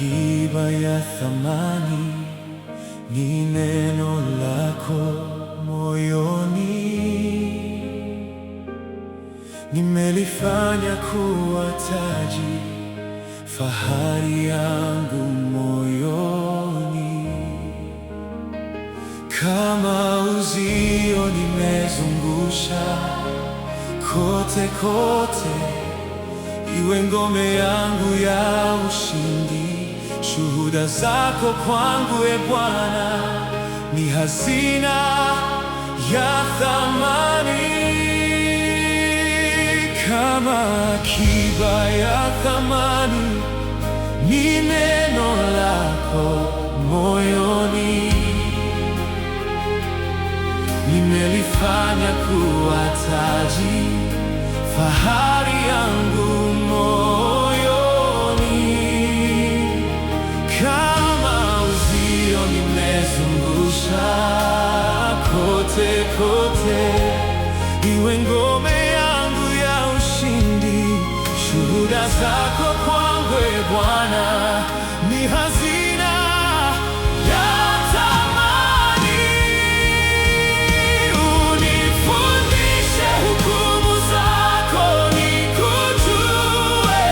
akiba ya thamani ni neno lako moyoni. Nimelifanya kuwa taji, fahari yangu moyoni. Kama uzio nimezungusha kote kote, iwe ngome yangu ya ushindi. Shuhuda zako kwangu, e Bwana, ni hazina ya thamani. Kama akiba ya thamani ni neno lako moyoni. Nimelifanya kuwa taji, fahari yangu moyoni. Kama uzio nimezungusha kote kote, iwe ngome yangu ya ushindi. Shuhuda zako kwangu, e Bwana, ni hazina ya thamani. Unifundishe hukumu zako nikujue,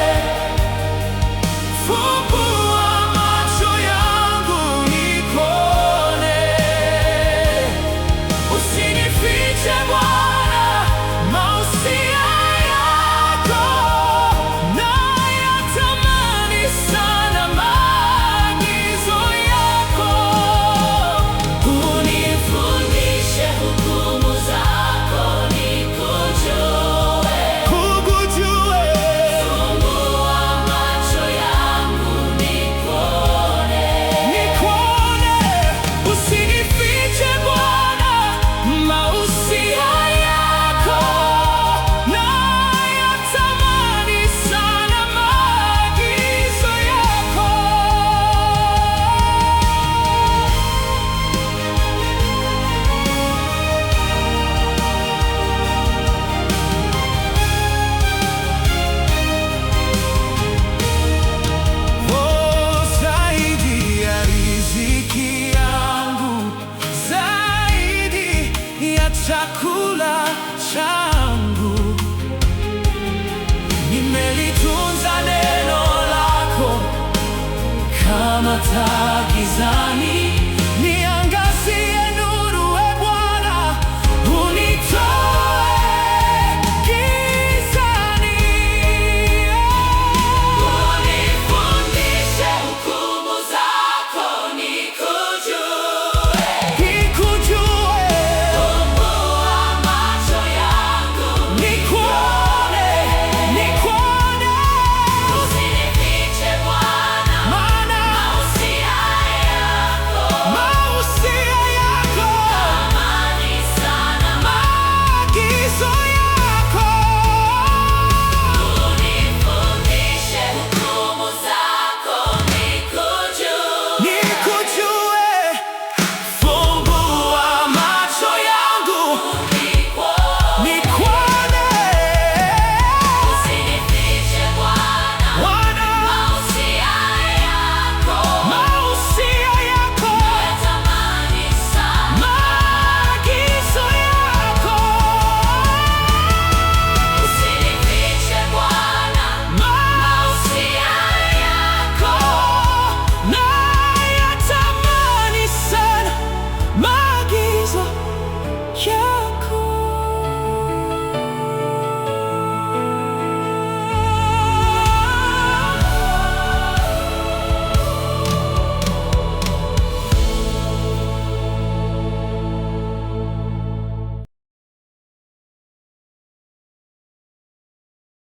fumbua macho yangu nikuone. Usinifiche Bwana mausia yako, nayatamani sana maagizo yako. Unifundishe hukumu zako nikujue, fumbua macho yangu nikuone. Usinifiche Bwana mausia yako, nayatamani sana maagizo yako. Zaidi ya riziki yangu, zaidi ya chakula changu, nimelitunza neno lako kama taa gizani.